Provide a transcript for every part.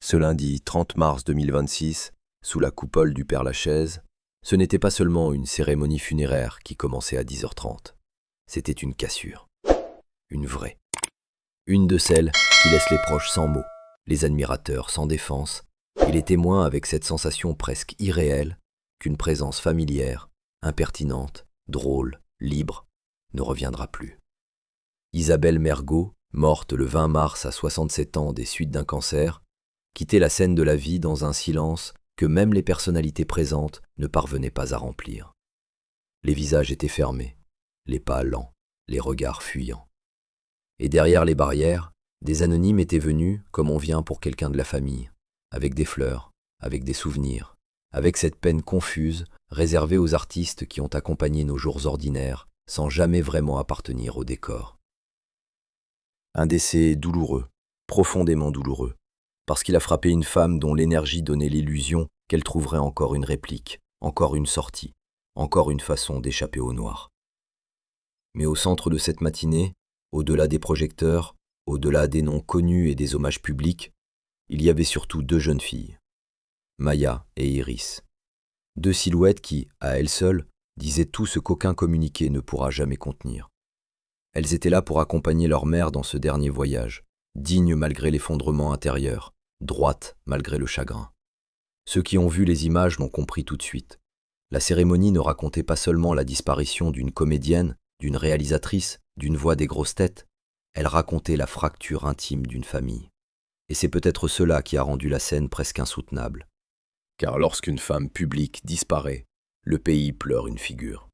Ce lundi 30 mars 2026, sous la coupole du Père-Lachaise, ce n'était pas seulement une cérémonie funéraire qui commençait à 10h30. C'était une cassure. Une vraie. Une de celles qui laissent les proches sans mots, les admirateurs sans défense, et les témoins avec cette sensation presque irréelle qu'une présence familière, impertinente, drôle, libre, ne reviendra plus. Isabelle Mergo, morte le 20 mars à 67 ans des suites d'un cancer, quittait la scène de la vie dans un silence que même les personnalités présentes ne parvenaient pas à remplir. Les visages étaient fermés, les pas lents, les regards fuyants. Et derrière les barrières, des anonymes étaient venus comme on vient pour quelqu'un de la famille, avec des fleurs, avec des souvenirs, avec cette peine confuse réservée aux artistes qui ont accompagné nos jours ordinaires sans jamais vraiment appartenir au décor. Un décès douloureux, profondément douloureux, parce qu'il a frappé une femme dont l'énergie donnait l'illusion qu'elle trouverait encore une réplique, encore une sortie, encore une façon d'échapper au noir. Mais au centre de cette matinée, au-delà des projecteurs, au-delà des noms connus et des hommages publics, il y avait surtout deux jeunes filles, Maya et Iris. Deux silhouettes qui, à elles seules, disaient tout ce qu'aucun communiqué ne pourra jamais contenir. Elles étaient là pour accompagner leur mère dans ce dernier voyage, dignes malgré l'effondrement intérieur, droites malgré le chagrin. Ceux qui ont vu les images l'ont compris tout de suite. La cérémonie ne racontait pas seulement la disparition d'une comédienne, d'une réalisatrice, d'une voix des grosses têtes, elle racontait la fracture intime d'une famille. Et c'est peut-être cela qui a rendu la scène presque insoutenable. Car lorsqu'une femme publique disparaît, le pays pleure une figure.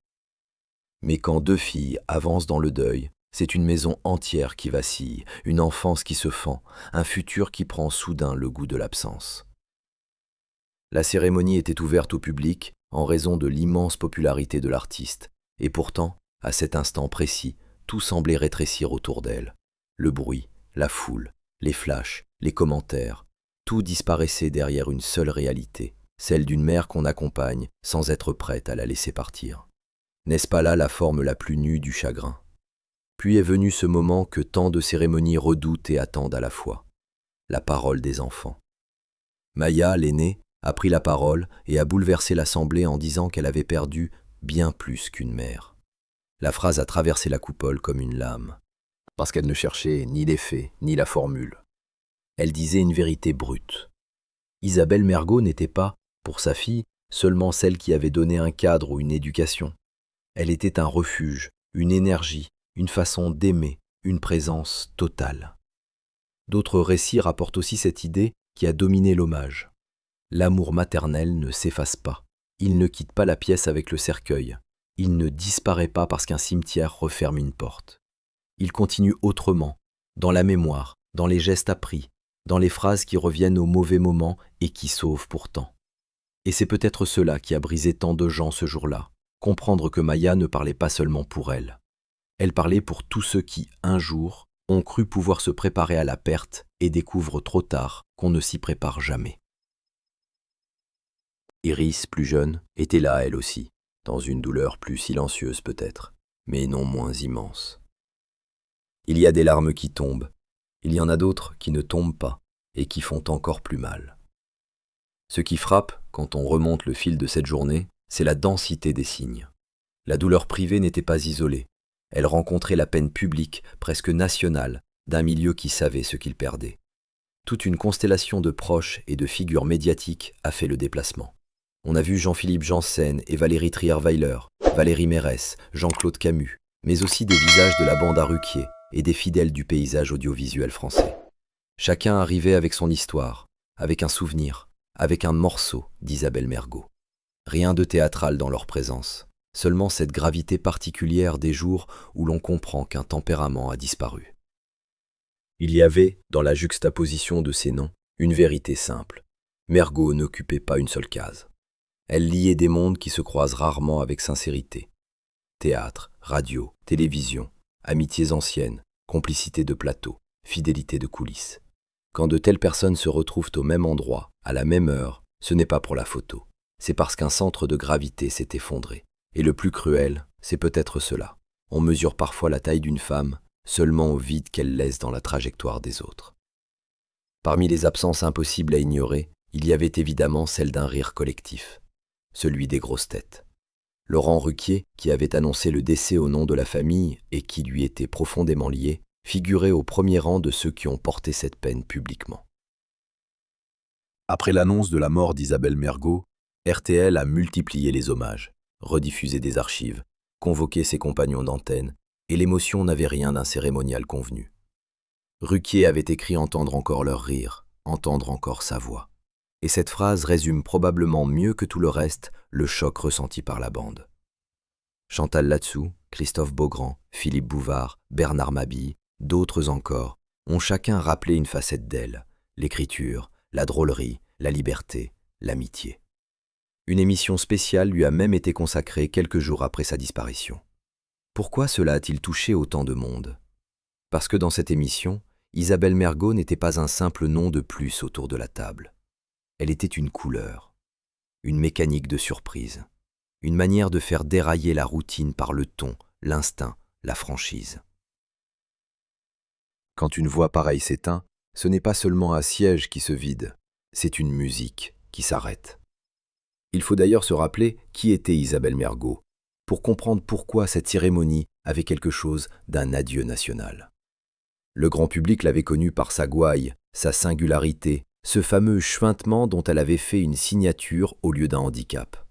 Mais quand deux filles avancent dans le deuil, c'est une maison entière qui vacille, une enfance qui se fend, un futur qui prend soudain le goût de l'absence. La cérémonie était ouverte au public en raison de l'immense popularité de l'artiste, et pourtant, à cet instant précis, tout semblait rétrécir autour d'elle. Le bruit, la foule, les flashs, les commentaires, tout disparaissait derrière une seule réalité, celle d'une mère qu'on accompagne sans être prête à la laisser partir. N'est-ce pas là la forme la plus nue du chagrin ? Puis est venu ce moment que tant de cérémonies redoutent et attendent à la fois, la parole des enfants. Maya, l'aînée, a pris la parole et a bouleversé l'assemblée en disant qu'elle avait perdu bien plus qu'une mère. La phrase a traversé la coupole comme une lame, parce qu'elle ne cherchait ni les faits, ni la formule. Elle disait une vérité brute. Isabelle Mergo n'était pas, pour sa fille, seulement celle qui avait donné un cadre ou une éducation. Elle était un refuge, une énergie, une façon d'aimer, une présence totale. D'autres récits rapportent aussi cette idée qui a dominé l'hommage. L'amour maternel ne s'efface pas. Il ne quitte pas la pièce avec le cercueil. Il ne disparaît pas parce qu'un cimetière referme une porte. Il continue autrement, dans la mémoire, dans les gestes appris, dans les phrases qui reviennent au mauvais moment et qui sauvent pourtant. Et c'est peut-être cela qui a brisé tant de gens ce jour-là, comprendre que Maya ne parlait pas seulement pour elle. Elle parlait pour tous ceux qui, un jour, ont cru pouvoir se préparer à la perte et découvrent trop tard qu'on ne s'y prépare jamais. Iris, plus jeune, était là elle aussi, dans une douleur plus silencieuse peut-être, mais non moins immense. Il y a des larmes qui tombent, il y en a d'autres qui ne tombent pas et qui font encore plus mal. Ce qui frappe, quand on remonte le fil de cette journée, c'est la densité des signes. La douleur privée n'était pas isolée, elle rencontrait la peine publique, presque nationale, d'un milieu qui savait ce qu'il perdait. Toute une constellation de proches et de figures médiatiques a fait le déplacement. On a vu Jean-Philippe Janssen et Valérie Trierweiler, Valérie Mérès, Jean-Claude Camus, mais aussi des visages de la bande à Ruquier et des fidèles du paysage audiovisuel français. Chacun arrivait avec son histoire, avec un souvenir, avec un morceau d'Isabelle Mergo. Rien de théâtral dans leur présence, seulement cette gravité particulière des jours où l'on comprend qu'un tempérament a disparu. Il y avait, dans la juxtaposition de ces noms, une vérité simple. Mergo n'occupait pas une seule case. Elle liait des mondes qui se croisent rarement avec sincérité. Théâtre, radio, télévision, amitiés anciennes, complicité de plateau, fidélité de coulisses. Quand de telles personnes se retrouvent au même endroit, à la même heure, ce n'est pas pour la photo. C'est parce qu'un centre de gravité s'est effondré. Et le plus cruel, c'est peut-être cela. On mesure parfois la taille d'une femme seulement au vide qu'elle laisse dans la trajectoire des autres. Parmi les absences impossibles à ignorer, il y avait évidemment celle d'un rire collectif, celui des grosses têtes. Laurent Ruquier, qui avait annoncé le décès au nom de la famille et qui lui était profondément lié, figurait au premier rang de ceux qui ont porté cette peine publiquement. Après l'annonce de la mort d'Isabelle Mergo, RTL a multiplié les hommages, rediffusé des archives, convoqué ses compagnons d'antenne, et l'émotion n'avait rien d'un cérémonial convenu. Ruquier avait écrit entendre encore leur rire, entendre encore sa voix. Et cette phrase résume probablement mieux que tout le reste le choc ressenti par la bande. Chantal Latsou, Christophe Beaugrand, Philippe Bouvard, Bernard Mabille, d'autres encore, ont chacun rappelé une facette d'elle, l'écriture, la drôlerie, la liberté, l'amitié. Une émission spéciale lui a même été consacrée quelques jours après sa disparition. Pourquoi cela a-t-il touché autant de monde? Parce que dans cette émission, Isabelle Mergo n'était pas un simple nom de plus autour de la table. Elle était une couleur, une mécanique de surprise, une manière de faire dérailler la routine par le ton, l'instinct, la franchise. Quand une voix pareille s'éteint, ce n'est pas seulement un siège qui se vide, c'est une musique qui s'arrête. Il faut d'ailleurs se rappeler qui était Isabelle Mergo, pour comprendre pourquoi cette cérémonie avait quelque chose d'un adieu national. Le grand public l'avait connue par sa gouaille, sa singularité, ce fameux chuintement dont elle avait fait une signature au lieu d'un handicap.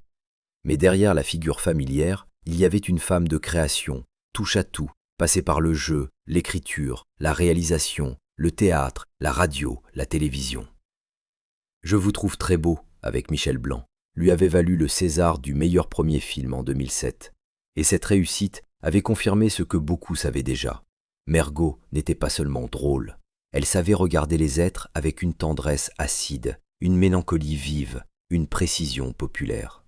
Mais derrière la figure familière, il y avait une femme de création, touche à tout, passée par le jeu, l'écriture, la réalisation, le théâtre, la radio, la télévision. Je vous trouve très beau, avec Michel Blanc, lui avait valu le César du meilleur premier film en 2007. Et cette réussite avait confirmé ce que beaucoup savaient déjà. Mergo n'était pas seulement drôle. Elle savait regarder les êtres avec une tendresse acide, une mélancolie vive, une précision populaire.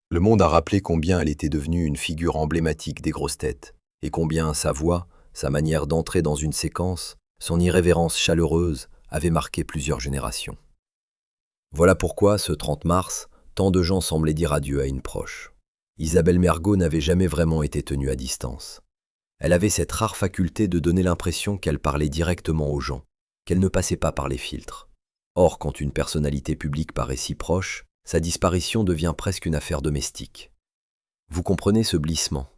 Le monde a rappelé combien elle était devenue une figure emblématique des grosses têtes, et combien sa voix, sa manière d'entrer dans une séquence, son irrévérence chaleureuse avaient marqué plusieurs générations. Voilà pourquoi, ce 30 mars, tant de gens semblaient dire adieu à une proche. Isabelle Mergo n'avait jamais vraiment été tenue à distance. Elle avait cette rare faculté de donner l'impression qu'elle parlait directement aux gens, qu'elle ne passait pas par les filtres. Or, quand une personnalité publique paraît si proche, sa disparition devient presque une affaire domestique. Vous comprenez ce glissement?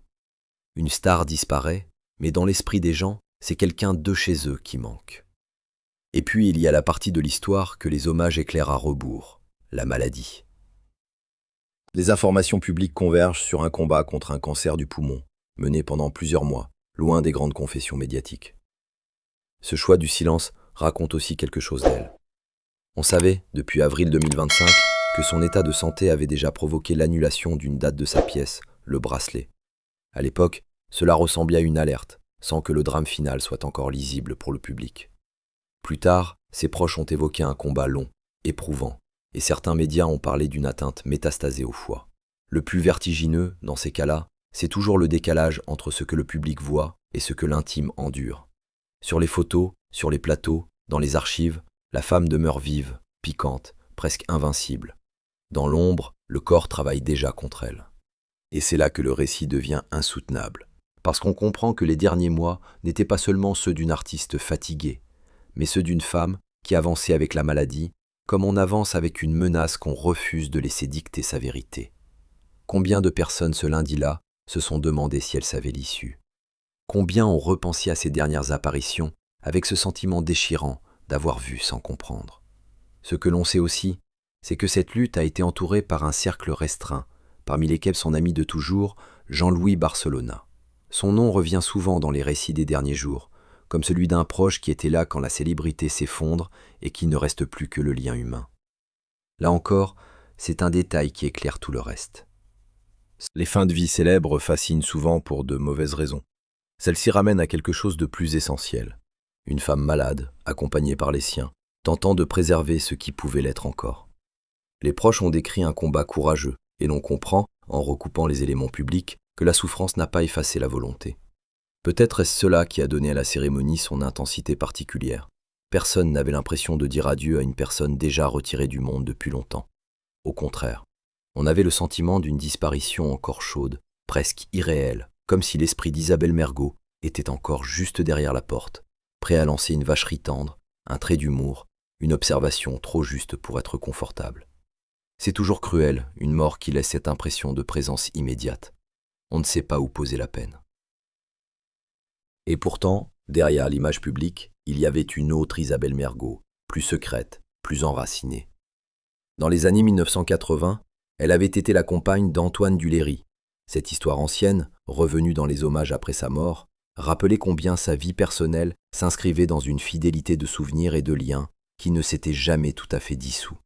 Une star disparaît, mais dans l'esprit des gens, c'est quelqu'un de chez eux qui manque. Et puis il y a la partie de l'histoire que les hommages éclairent à rebours, la maladie. Les informations publiques convergent sur un combat contre un cancer du poumon, mené pendant plusieurs mois, loin des grandes confessions médiatiques. Ce choix du silence raconte aussi quelque chose d'elle. On savait, depuis avril 2025, que son état de santé avait déjà provoqué l'annulation d'une date de sa pièce, Le Bracelet. À l'époque, cela ressemblait à une alerte, sans que le drame final soit encore lisible pour le public. Plus tard, ses proches ont évoqué un combat long, éprouvant, et certains médias ont parlé d'une atteinte métastasée au foie. Le plus vertigineux, dans ces cas-là, c'est toujours le décalage entre ce que le public voit et ce que l'intime endure. Sur les photos, sur les plateaux, dans les archives, la femme demeure vive, piquante, presque invincible. Dans l'ombre, le corps travaille déjà contre elle. Et c'est là que le récit devient insoutenable, parce qu'on comprend que les derniers mois n'étaient pas seulement ceux d'une artiste fatiguée, mais ceux d'une femme qui avançait avec la maladie, comme on avance avec une menace qu'on refuse de laisser dicter sa vérité. Combien de personnes ce lundi-là se sont demandé si elles savaient l'issue? Combien ont repensé à ces dernières apparitions avec ce sentiment déchirant d'avoir vu sans comprendre? Ce que l'on sait aussi, c'est que cette lutte a été entourée par un cercle restreint, parmi lesquels son ami de toujours, Jean-Louis Barcelona. Son nom revient souvent dans les récits des derniers jours, comme celui d'un proche qui était là quand la célébrité s'effondre et qu'il ne reste plus que le lien humain. Là encore, c'est un détail qui éclaire tout le reste. Les fins de vie célèbres fascinent souvent pour de mauvaises raisons. Celle-ci ramène à quelque chose de plus essentiel. Une femme malade, accompagnée par les siens, tentant de préserver ce qui pouvait l'être encore. Les proches ont décrit un combat courageux, et l'on comprend, en recoupant les éléments publics, que la souffrance n'a pas effacé la volonté. Peut-être est-ce cela qui a donné à la cérémonie son intensité particulière. Personne n'avait l'impression de dire adieu à une personne déjà retirée du monde depuis longtemps. Au contraire, on avait le sentiment d'une disparition encore chaude, presque irréelle, comme si l'esprit d'Isabelle Mergo était encore juste derrière la porte, prêt à lancer une vacherie tendre, un trait d'humour, une observation trop juste pour être confortable. C'est toujours cruel, une mort qui laisse cette impression de présence immédiate. On ne sait pas où poser la peine. Et pourtant, derrière l'image publique, il y avait une autre Isabelle Mergo, plus secrète, plus enracinée. Dans les années 1980, elle avait été la compagne d'Antoine Duléry. Cette histoire ancienne, revenue dans les hommages après sa mort, rappelait combien sa vie personnelle s'inscrivait dans une fidélité de souvenirs et de liens qui ne s'était jamais tout à fait dissous.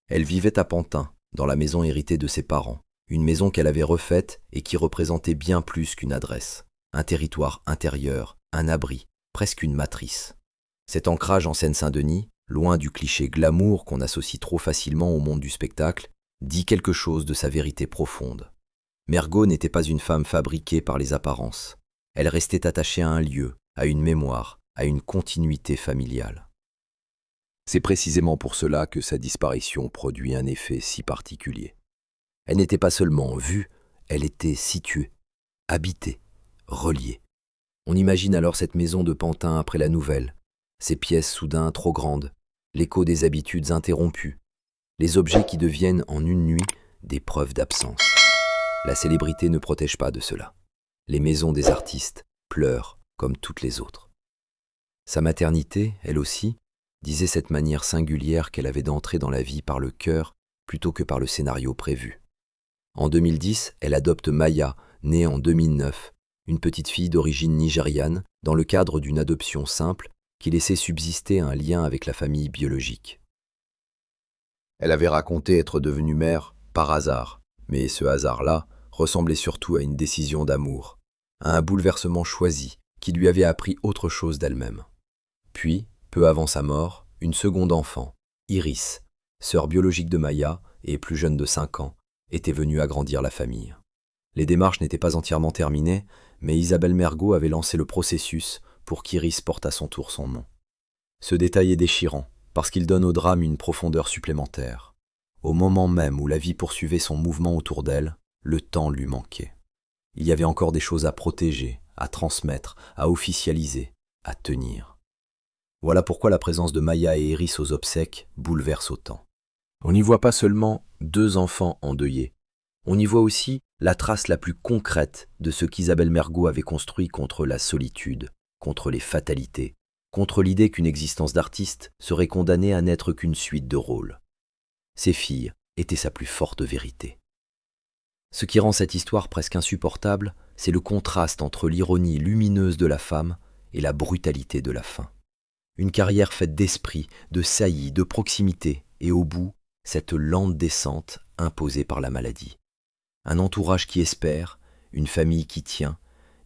Elle vivait à Pantin, dans la maison héritée de ses parents, une maison qu'elle avait refaite et qui représentait bien plus qu'une adresse, un territoire intérieur, un abri, presque une matrice. Cet ancrage en Seine-Saint-Denis, loin du cliché glamour qu'on associe trop facilement au monde du spectacle, dit quelque chose de sa vérité profonde. Mergo n'était pas une femme fabriquée par les apparences. Elle restait attachée à un lieu, à une mémoire, à une continuité familiale. C'est précisément pour cela que sa disparition produit un effet si particulier. Elle n'était pas seulement vue, elle était située, habitée, reliée. On imagine alors cette maison de Pantin après la nouvelle, ses pièces soudain trop grandes, l'écho des habitudes interrompues, les objets qui deviennent en une nuit des preuves d'absence. La célébrité ne protège pas de cela. Les maisons des artistes pleurent comme toutes les autres. Sa maternité, elle aussi, disait cette manière singulière qu'elle avait d'entrer dans la vie par le cœur plutôt que par le scénario prévu. En 2010, elle adopte Maya, née en 2009, une petite fille d'origine nigériane, dans le cadre d'une adoption simple qui laissait subsister un lien avec la famille biologique. Elle avait raconté être devenue mère par hasard, mais ce hasard-là ressemblait surtout à une décision d'amour, à un bouleversement choisi qui lui avait appris autre chose d'elle-même. Puis, peu avant sa mort, une seconde enfant, Iris, sœur biologique de Maya et plus jeune de 5 ans, était venue agrandir la famille. Les démarches n'étaient pas entièrement terminées, mais Isabelle Mergo avait lancé le processus pour qu'Iris porte à son tour son nom. Ce détail est déchirant, parce qu'il donne au drame une profondeur supplémentaire. Au moment même où la vie poursuivait son mouvement autour d'elle, le temps lui manquait. Il y avait encore des choses à protéger, à transmettre, à officialiser, à tenir. Voilà pourquoi la présence de Maya et Iris aux obsèques bouleverse autant. On n'y voit pas seulement 2 enfants endeuillés, on y voit aussi la trace la plus concrète de ce qu'Isabelle Mergo avait construit contre la solitude, contre les fatalités, contre l'idée qu'une existence d'artiste serait condamnée à n'être qu'une suite de rôles. Ses filles étaient sa plus forte vérité. Ce qui rend cette histoire presque insupportable, c'est le contraste entre l'ironie lumineuse de la femme et la brutalité de la fin. Une carrière faite d'esprit, de saillie, de proximité, et au bout, cette lente descente imposée par la maladie. Un entourage qui espère, une famille qui tient,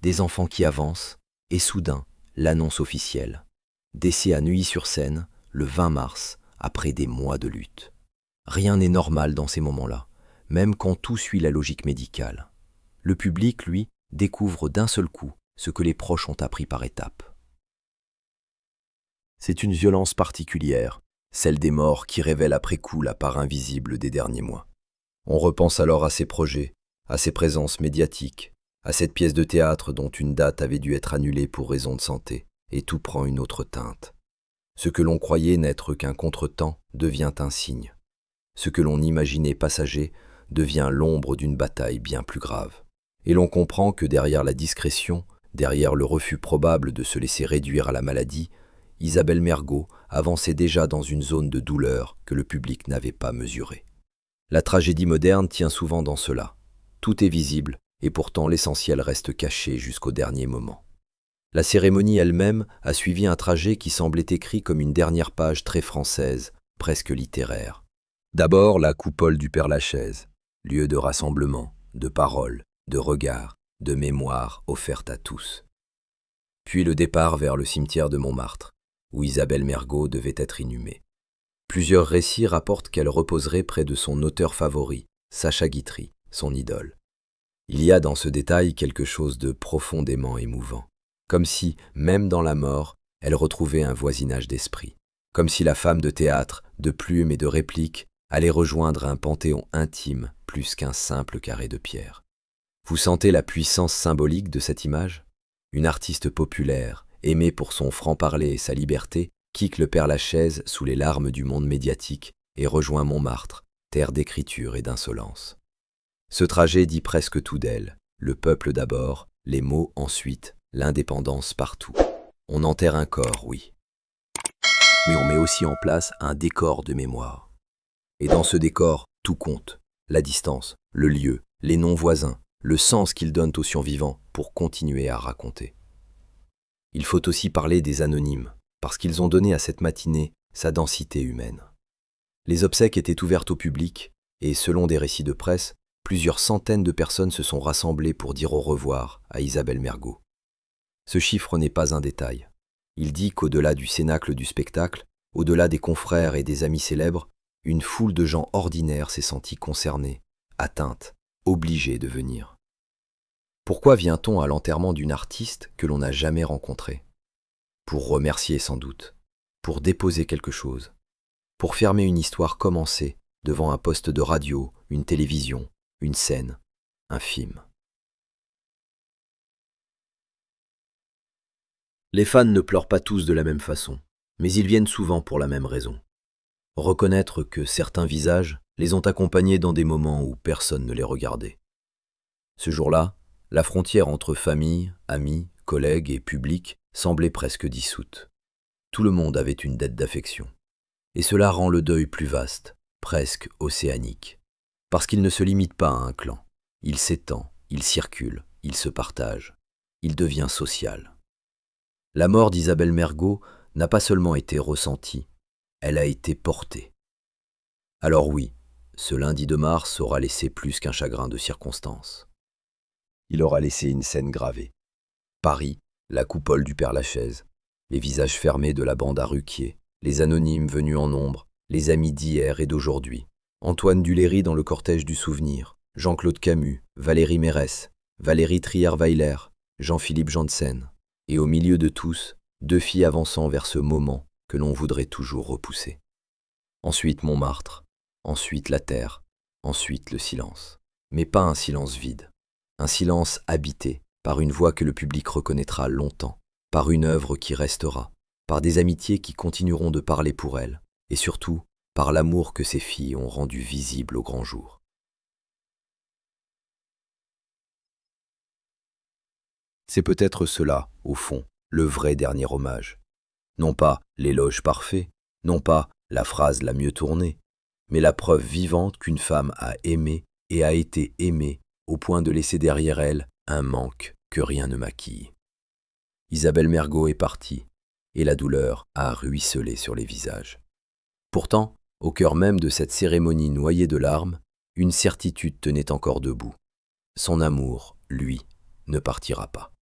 des enfants qui avancent, et soudain, l'annonce officielle. Décès à Neuilly-sur-Seine, le 20 mars, après des mois de lutte. Rien n'est normal dans ces moments-là, même quand tout suit la logique médicale. Le public, lui, découvre d'un seul coup ce que les proches ont appris par étapes. C'est une violence particulière, celle des morts qui révèle après coup la part invisible des derniers mois. On repense alors à ses projets, à ses présences médiatiques, à cette pièce de théâtre dont une date avait dû être annulée pour raison de santé, et tout prend une autre teinte. Ce que l'on croyait n'être qu'un contretemps devient un signe. Ce que l'on imaginait passager devient l'ombre d'une bataille bien plus grave. Et l'on comprend que derrière la discrétion, derrière le refus probable de se laisser réduire à la maladie, Isabelle Mergo avançait déjà dans une zone de douleur que le public n'avait pas mesurée. La tragédie moderne tient souvent dans cela. Tout est visible, et pourtant l'essentiel reste caché jusqu'au dernier moment. La cérémonie elle-même a suivi un trajet qui semblait écrit comme une dernière page très française, presque littéraire. D'abord la coupole du Père-Lachaise, lieu de rassemblement, de paroles, de regards, de mémoire offerte à tous. Puis le départ vers le cimetière de Montmartre, où Isabelle Mergo devait être inhumée. Plusieurs récits rapportent qu'elle reposerait près de son auteur favori, Sacha Guitry, son idole. Il y a dans ce détail quelque chose de profondément émouvant, comme si, même dans la mort, elle retrouvait un voisinage d'esprit, comme si la femme de théâtre, de plumes et de répliques, allait rejoindre un panthéon intime plus qu'un simple carré de pierre. Vous sentez la puissance symbolique de cette image ? Une artiste populaire, aimé pour son franc-parler et sa liberté, quitte le Père-Lachaise sous les larmes du monde médiatique et rejoint Montmartre, terre d'écriture et d'insolence. Ce trajet dit presque tout d'elle, le peuple d'abord, les mots ensuite, l'indépendance partout. On enterre un corps, oui. Mais on met aussi en place un décor de mémoire. Et dans ce décor, tout compte. La distance, le lieu, les noms voisins, le sens qu'ils donnent aux survivants pour continuer à raconter. Il faut aussi parler des anonymes, parce qu'ils ont donné à cette matinée sa densité humaine. Les obsèques étaient ouvertes au public, et selon des récits de presse, plusieurs centaines de personnes se sont rassemblées pour dire au revoir à Isabelle Mergo. Ce chiffre n'est pas un détail. Il dit qu'au-delà du cénacle du spectacle, au-delà des confrères et des amis célèbres, une foule de gens ordinaires s'est sentie concernée, atteinte, obligée de venir. Pourquoi vient-on à l'enterrement d'une artiste que l'on n'a jamais rencontrée? Pour remercier sans doute, pour déposer quelque chose, pour fermer une histoire commencée devant un poste de radio, une télévision, une scène, un film. Les fans ne pleurent pas tous de la même façon, mais ils viennent souvent pour la même raison. Reconnaître que certains visages les ont accompagnés dans des moments où personne ne les regardait. Ce jour-là, la frontière entre famille, amis, collègues et public semblait presque dissoute. Tout le monde avait une dette d'affection. Et cela rend le deuil plus vaste, presque océanique. Parce qu'il ne se limite pas à un clan. Il s'étend, il circule, il se partage. Il devient social. La mort d'Isabelle Mergo n'a pas seulement été ressentie, elle a été portée. Alors oui, ce lundi de mars aura laissé plus qu'un chagrin de circonstance. Il aura laissé une scène gravée. Paris, la coupole du Père-Lachaise, les visages fermés de la bande à Ruquier, les anonymes venus en nombre, les amis d'hier et d'aujourd'hui, Antoine Duléry dans le cortège du souvenir, Jean-Claude Camus, Valérie Mérès, Valérie Trierweiler, Jean-Philippe Janssen, et au milieu de tous, deux filles avançant vers ce moment que l'on voudrait toujours repousser. Ensuite Montmartre, ensuite la terre, ensuite le silence. Mais pas un silence vide, un silence habité par une voix que le public reconnaîtra longtemps, par une œuvre qui restera, par des amitiés qui continueront de parler pour elle, et surtout par l'amour que ces filles ont rendu visible au grand jour. C'est peut-être cela, au fond, le vrai dernier hommage. Non pas l'éloge parfait, non pas la phrase la mieux tournée, mais la preuve vivante qu'une femme a aimé et a été aimée au point de laisser derrière elle un manque que rien ne maquille. Isabelle Mergo est partie, et la douleur a ruisselé sur les visages. Pourtant, au cœur même de cette cérémonie noyée de larmes, une certitude tenait encore debout. Son amour, lui, ne partira pas.